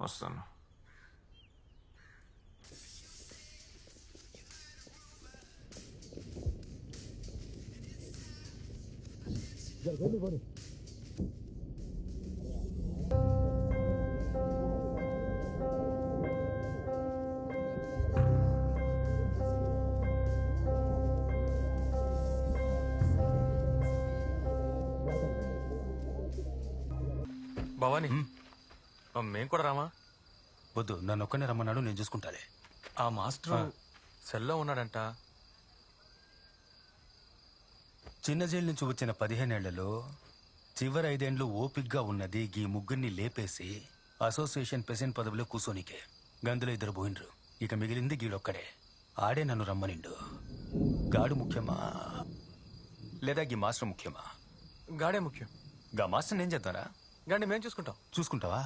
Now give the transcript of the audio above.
వస్తాను. భవానీ, మేం కూడా రామా? వద్దు, నన్ను ఒక్కనే రమ్మన్నాడు, నేను చూసుకుంటాలే. ఆ మాస్టర్ సెల్లో ఉన్నాడంట. చిన్న జైలు నుంచి వచ్చిన 15 ఏళ్లలో చివరి 5 ఏండ్లు ఓపిగ్గా ఉన్నది గీ ముగ్గురిని లేపేసి అసోసియేషన్ ప్రెసిడెంట్ పదవిలో కూసోనికే. గందులో 2 పోయినరు, ఇక మిగిలింది గీడొక్కడే. ఆడే నన్ను రమ్మనిండు. గాడు ముఖ్యమా లేదా గీ మాస్టర్ ముఖ్యమా? గాడే ముఖ్యం. గా మాస్టర్ నేను చేద్దారా? గాడిని మేం చూసుకుంటాం. చూసుకుంటావా?